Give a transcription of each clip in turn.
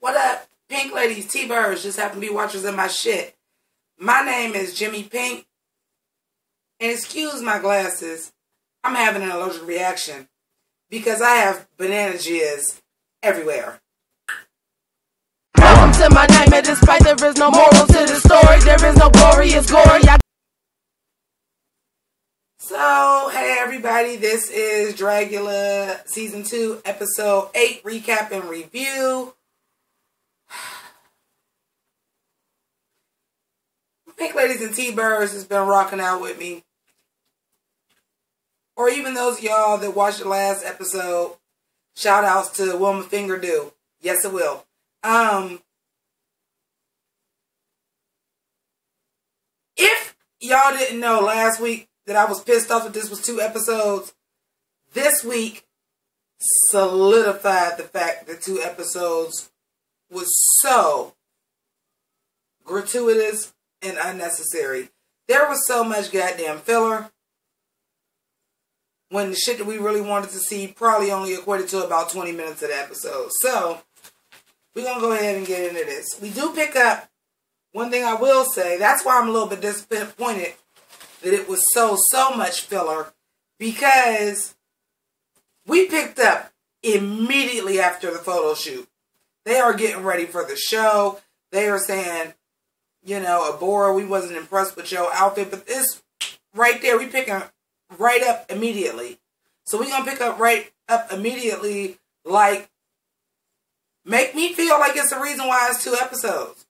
What up, Pink ladies, T-birds, just happen to be watchers of my shit. My name is Jimmy Pynk, and excuse my glasses, I'm having an allergic reaction because I have banana jizz everywhere. Welcome to my nightmare, despite there is no moral to the story, there is no glorious glory. So, hey everybody, this is Dragula Season 2, Episode 8, recap and review. Pink ladies and T-birds has been rocking out with me. Or even those of y'all that watched the last episode, shout outs to Will My Finger Do. Yes, it will. If y'all didn't know last week that I was pissed off that this was 2 episodes, this week solidified the fact that 2 episodes was so gratuitous and unnecessary. There was so much goddamn filler when the shit that we really wanted to see probably only equated to about 20 minutes of the episode. So, we're going to go ahead and get into this. We do pick up, one thing I will say, that's why I'm a little bit disappointed that it was so much filler, because we picked up immediately after the photo shoot. They are getting ready for the show. They are saying, you know, Abora, we wasn't impressed with your outfit, but this right there, we picking right up immediately. So we're going to pick up right up immediately, like, make me feel like it's the reason why it's 2 episodes.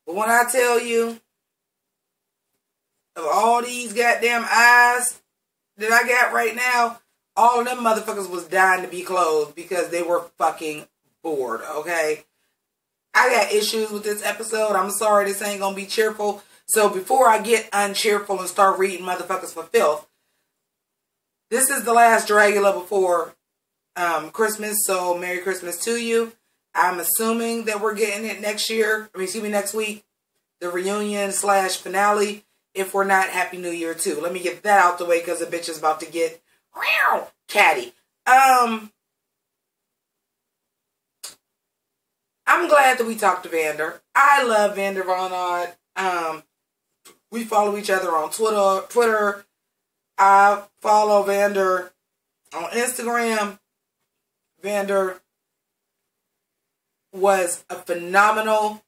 But when I tell you, of all these goddamn eyes that I got right now, all of them motherfuckers was dying to be closed because they were fucking bored, okay? I got issues with this episode. I'm sorry, this ain't gonna be cheerful. So before I get uncheerful and start reading motherfuckers for filth, this is the last Dragula before Christmas, so Merry Christmas to you. I'm assuming that we're getting it next year. Next week. The reunion / finale. If we're not, Happy New Year too. Let me get that out the way because the bitch is about to get catty. I'm glad that we talked to Vander. I love Vander Von Odd. We follow each other on Twitter. I follow Vander on Instagram. Vander was a phenomenal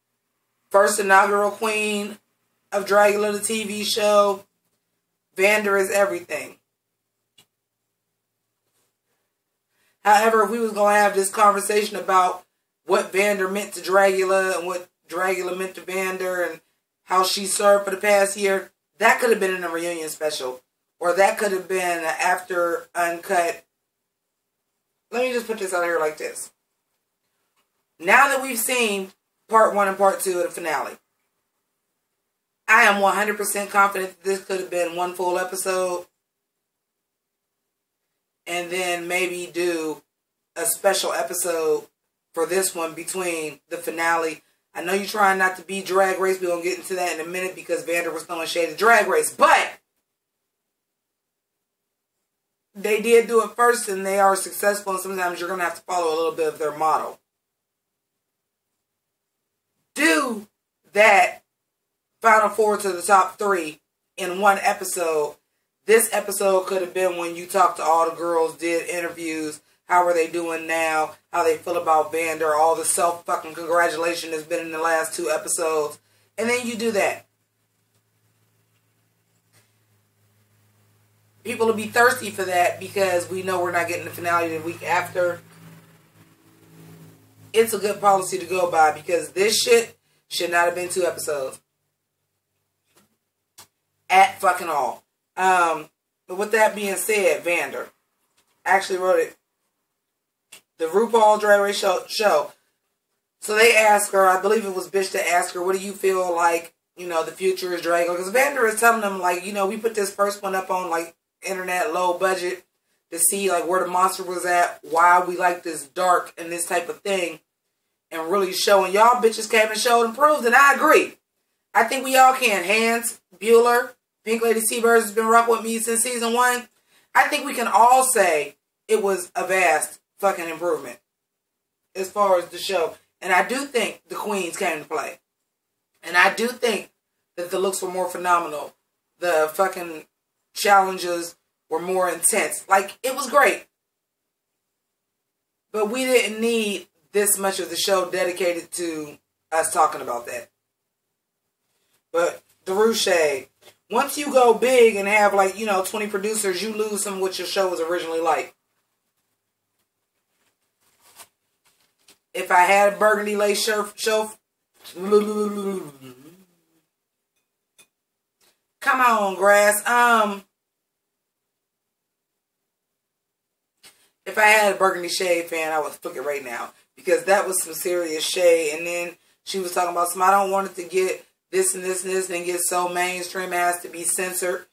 first inaugural queen of Dragula, the TV show. Vander is everything. However, if we was going to have this conversation about what Vander meant to Dragula and what Dragula meant to Vander and how she served for the past year, that could have been in a reunion special. Or that could have been an after uncut. Let me just put this out here like this. Now that we've seen part 1 and part 2 of the finale, I am 100% confident that this could have been 1 full episode. And then maybe do a special episode for this one between the finale. I know you're trying not to be Drag Race. We're going to get into that in a minute because Vander was throwing shade at Drag Race. But they did do it first and they are successful. And sometimes you're going to have to follow a little bit of their model. Do that Final 4 to the top 3 in 1 episode. This episode could have been when you talked to all the girls, did interviews. How are they doing now? How they feel about Vander? All the self-fucking congratulation that's been in the last 2 episodes. And then you do that. People will be thirsty for that because we know we're not getting the finale the week after. It's a good policy to go by because this shit should not have been 2 episodes. At fucking all. But with that being said, Vander actually wrote it. The RuPaul Drag Race show. So they asked her, I believe it was Bitch that asked her, what do you feel like, you know, the future is Dragula? Because Vander is telling them, like, you know, we put this first one up on, like, internet, low budget to see, like, where the monster was at, why we like this dark and this type of thing, and really showing y'all bitches came and showed and proved, and I agree. I think we all can. Hans, Bueller, Pink Lady T-birds has been rocking with me since season 1. I think we can all say it was a vast fucking improvement. as far as the show. And I do think the queens came to play. And I do think that the looks were more phenomenal. The fucking challenges were more intense. Like, it was great. But we didn't need this much of the show dedicated to us talking about that. But Daruche, once you go big and have, like, 20 producers, you lose some of what your show was originally like. If I had a burgundy lace show, come on, grass. If I had a burgundy shade fan, I would flick it right now. Because that was some serious shade. And then she was talking about I don't want it to get this and this and this and get so mainstream it has to be censored.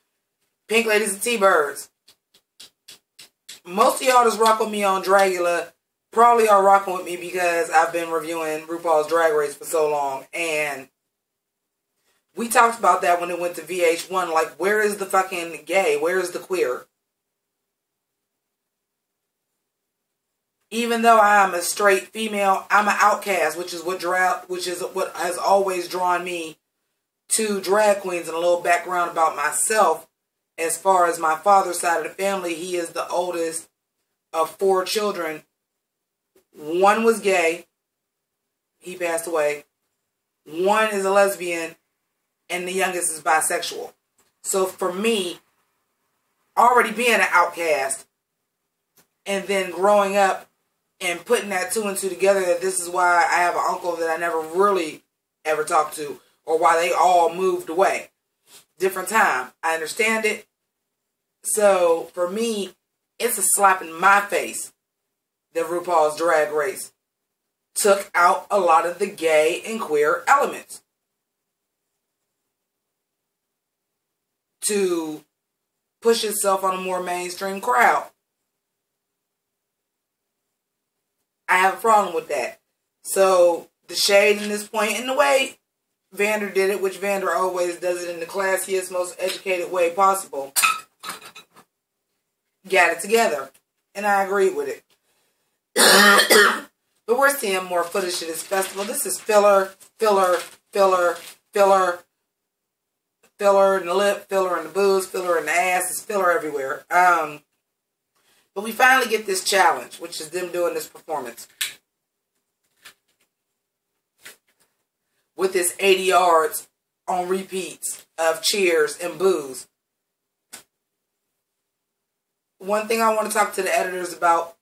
Pink ladies and T-birds. Most of y'all just rock with me on Dragula. Probably are rocking with me because I've been reviewing RuPaul's Drag Race for so long. And we talked about that when it went to VH1. Like, where is the fucking gay? Where is the queer? Even though I'm a straight female, I'm an outcast, which is what has always drawn me to drag queens. And a little background about myself. As far as my father's side of the family, he is the oldest of 4 children. One was gay. He passed away. One is a lesbian. And the youngest is bisexual. So for me, already being an outcast and then growing up and putting that 2 and 2 together, that this is why I have an uncle that I never really ever talked to, or why they all moved away. Different time. I understand it. So for me, it's a slap in my face that RuPaul's Drag Race took out a lot of the gay and queer elements to push itself on a more mainstream crowd. I have a problem with that. So the shade in this point, and the way Vander did it, which Vander always does it in the classiest, most educated way possible, got it together. And I agree with it. But we're seeing more footage of this festival. This is filler, filler, filler, filler, filler in the lip, filler in the boobs, filler in the ass. It's filler everywhere. But we finally get this challenge, which is them doing this performance. With this 80 yards on repeats of cheers and boos. One thing I want to talk to the editors about.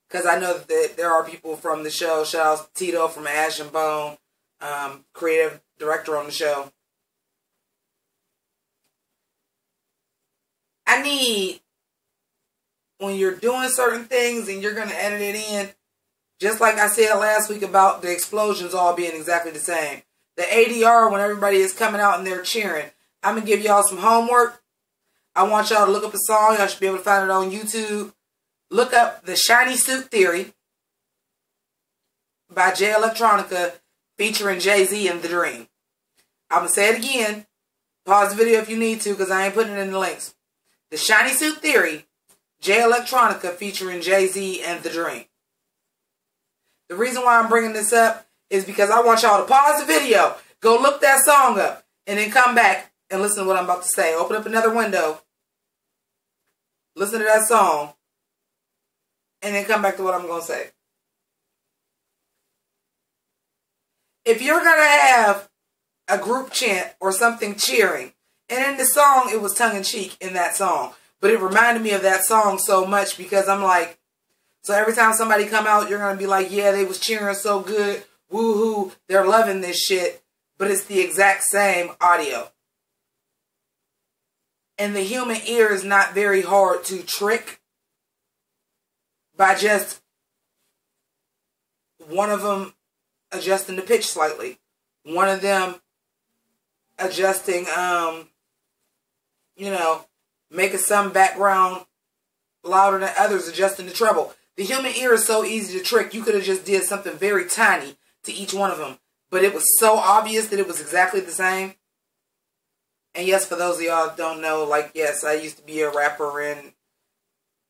Because I know that there are people from the show. Shout out to Tito from Ash and Bone, creative director on the show. I need, when you're doing certain things and you're going to edit it in, just like I said last week about the explosions all being exactly the same. The ADR, when everybody is coming out and they're cheering, I'm going to give y'all some homework. I want y'all to look up a song. Y'all should be able to find it on YouTube. Look up The Shiny Suit Theory by Jay Electronica featuring Jay-Z and The Dream. I'm going to say it again. Pause the video if you need to because I ain't putting it in the links. The Shiny Suit Theory, Jay Electronica featuring Jay-Z and The Dream. The reason why I'm bringing this up is because I want y'all to pause the video, go look that song up, and then come back and listen to what I'm about to say. Open up another window, listen to that song, and then come back to what I'm going to say. If you're going to have a group chant or something cheering, and in the song, it was tongue-in-cheek in that song. But it reminded me of that song so much because I'm like, so every time somebody come out, you're going to be like, yeah, they was cheering so good. Woohoo, they're loving this shit. But it's the exact same audio. And the human ear is not very hard to trick by just one of them adjusting the pitch slightly. One of them adjusting, making some background louder than others, adjusting the treble. The human ear is so easy to trick. You could have just did something very tiny to each one of them. But it was so obvious that it was exactly the same. And yes, for those of y'all that don't know, like, yes, I used to be a rapper and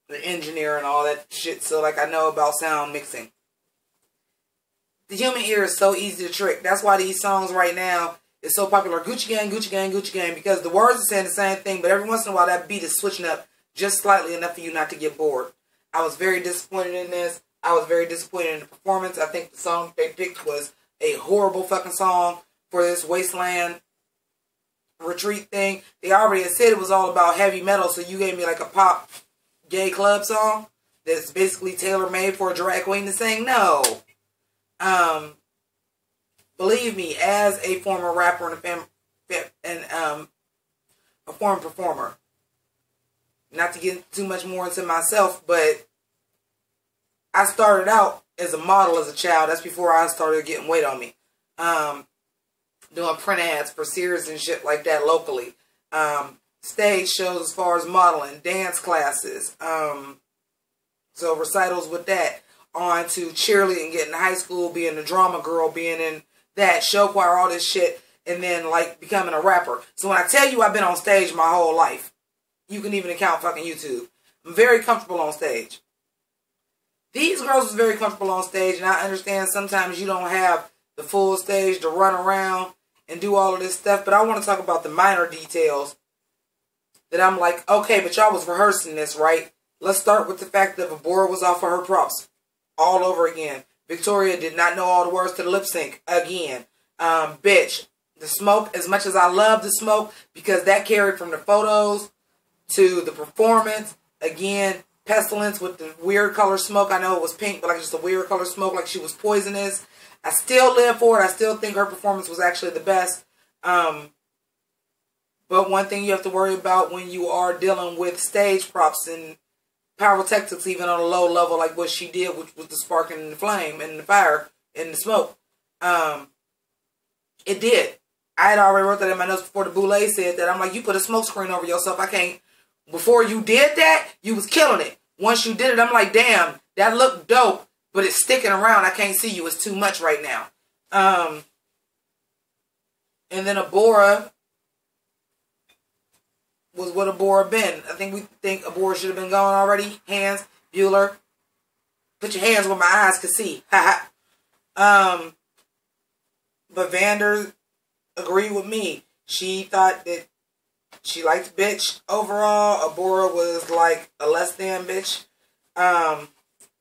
an engineer and all that shit. So, like, I know about sound mixing. The human ear is so easy to trick. That's why these songs right now is so popular. Gucci Gang, Gucci Gang, Gucci Gang. Because the words are saying the same thing, but every once in a while that beat is switching up just slightly enough for you not to get bored. I was very disappointed in this. I was very disappointed in the performance. I think the song they picked was a horrible fucking song for this Wasteland retreat thing. They already had said it was all about heavy metal, so you gave me like a pop gay club song that's basically tailor-made for a drag queen to sing. No. Believe me, as a former rapper and a former performer, not to get too much more into myself, but I started out as a model as a child. That's before I started getting weight on me. Doing print ads for Sears and shit like that locally. Stage shows as far as modeling, dance classes. So recitals with that. On to cheerleading, getting to high school, being a drama girl, being in that show choir, all this shit. And then like becoming a rapper. So when I tell you I've been on stage my whole life, you can even account fucking YouTube. I'm very comfortable on stage. These girls was very comfortable on stage, and I understand sometimes you don't have the full stage to run around and do all of this stuff, but I want to talk about the minor details that I'm like, okay, but y'all was rehearsing this, right? Let's start with the fact that Abora was off of her props all over again. Victoria did not know all the words to the lip sync again. Bitch, the smoke, as much as I love the smoke, because that carried from the photos to the performance, again, pestilence with the weird color smoke. I know it was pink, but like just a weird color smoke, like she was poisonous. I still live for it. I still think her performance was actually the best. But one thing you have to worry about when you are dealing with stage props and pyrotechnics, even on a low level, like what she did, which was the spark and the flame and the fire and the smoke. It did. I had already wrote that in my notes before the boule said that. I'm like, you put a smoke screen over yourself. I can't. Before you did that, you was killing it. Once you did it, I'm like, damn, that looked dope, but it's sticking around. I can't see you. It's too much right now. And then Abora was what Abora been. I think we think Abora should have been gone already. Hands, Bueller. Put your hands where my eyes could see. Ha ha. But Vander agreed with me. She thought that she liked bitch overall. Abora was like a less than bitch.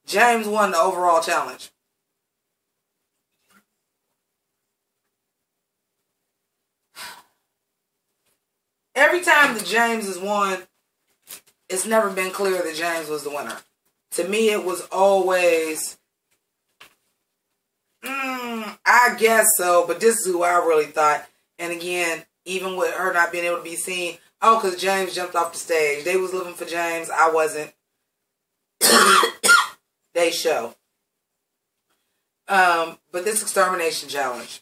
James won the overall challenge. Every time that James has won, it's never been clear that James was the winner. To me, it was always, I guess so, but this is who I really thought. And again, even with her not being able to be seen, oh, because James jumped off the stage. They was living for James. I wasn't. They show. But this extermination challenge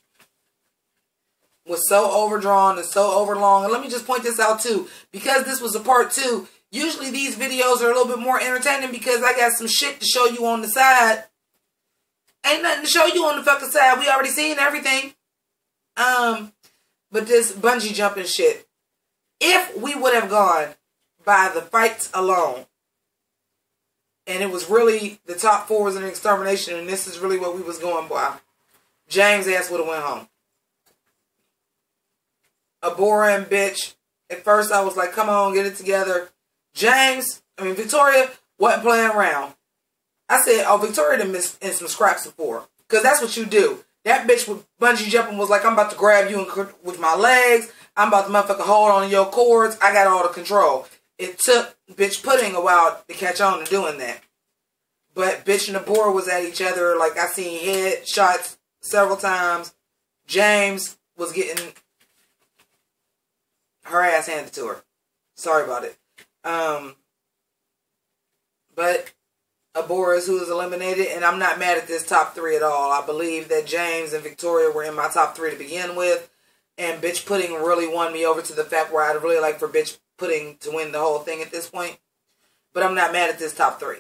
was so overdrawn and so overlong. And let me just point this out too. Because this was a part 2, usually these videos are a little bit more entertaining because I got some shit to show you on the side. Ain't nothing to show you on the fucking side. We already seen everything. But this bungee jumping shit. If we would have gone by the fights alone, and it was really the top 4 was an extermination, and this is really what we was going by, James' ass would have went home. Abora and bitch. At first I was like, come on, get it together. Victoria wasn't playing around. I said, oh, Victoria done missed in some scraps before. Because that's what you do. That bitch with bungee jumping was like, I'm about to grab you with my legs. I'm about to motherfucker hold on to your cords. I got all the control. It took bitch Pudding a while to catch on to doing that. But bitch and Abora was at each other. Like, I seen head shots several times. James was getting her ass handed to her. Sorry about it. But Abora is who is eliminated, and I'm not mad at this top 3 at all. I believe that James and Victoria were in my top 3 to begin with, and Bitch Pudding really won me over to the fact where I'd really like for Bitch Pudding to win the whole thing at this point. But I'm not mad at this top 3.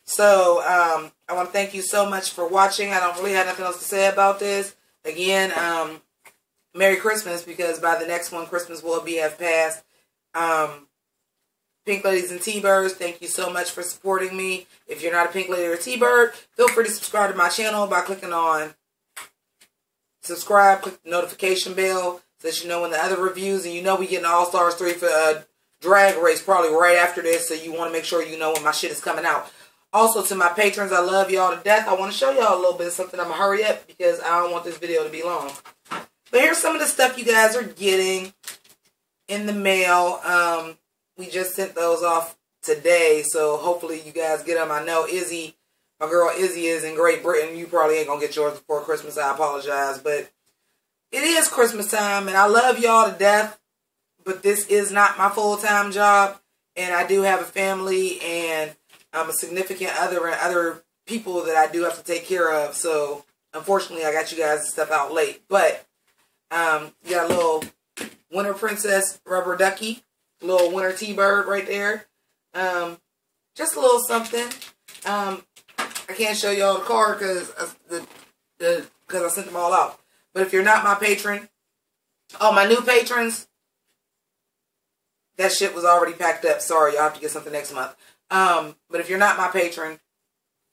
So, I want to thank you so much for watching. I don't really have nothing else to say about this. Again, Merry Christmas, because by the next one, Christmas will have passed. Pink Ladies and T-Birds, thank you so much for supporting me. If you're not a Pink Lady or a T-Bird, feel free to subscribe to my channel by clicking on subscribe, click the notification bell so that you know when the other reviews, and you know we get an All-Stars 3 for Drag Race probably right after this, so you want to make sure you know when my shit is coming out. Also, to my patrons, I love y'all to death. I want to show y'all a little bit of something. I'm going to hurry up because I don't want this video to be long. But here's some of the stuff you guys are getting in the mail. We just sent those off today, so hopefully you guys get them. I know Izzy, my girl Izzy, is in Great Britain. You probably ain't going to get yours before Christmas. I apologize, but it is Christmas time, and I love y'all to death, but this is not my full-time job, and I do have a family, and I'm a significant other and other people that I do have to take care of, so unfortunately I got you guys to step out late. But you got a little Winter Princess rubber ducky, little Winter T-Bird right there. Just a little something. I can't show y'all the card because I sent them all out. But if you're not my patron, my new patrons, that shit was already packed up. Sorry, y'all have to get something next month. But if you're not my patron,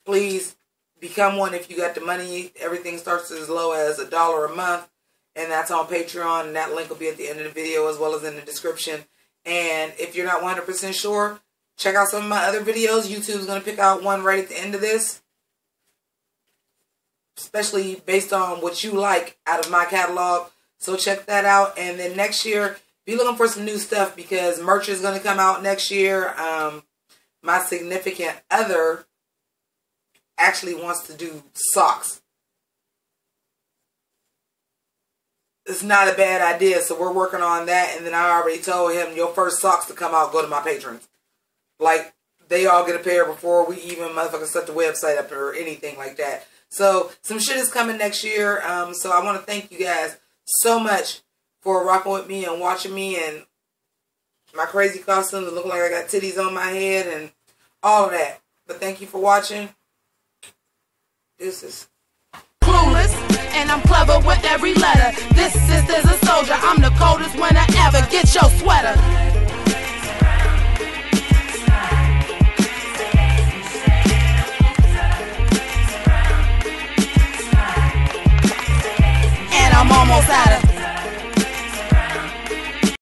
please become one if you got the money. Everything starts as low as $1 a month, and that's on Patreon, and that link will be at the end of the video as well as in the description. And if you're not 100% sure, check out some of my other videos. YouTube's going to pick out one right at the end of this, especially based on what you like out of my catalog. So check that out. And then next year, be looking for some new stuff because merch is going to come out next year. My significant other actually wants to do socks. It's not a bad idea, so we're working on that. And then I already told him, your first socks to come out, go to my patrons. Like, they all get a pair before we even motherfucking set the website up or anything like that. So, some shit is coming next year. So, I want to thank you guys so much for rocking with me and watching me and my crazy costumes. It look like I got titties on my head and all of that. But thank you for watching. Deuces. Clueless, and I'm clever with every letter. This sister's a soldier. I'm the coldest winter ever. Get your sweater.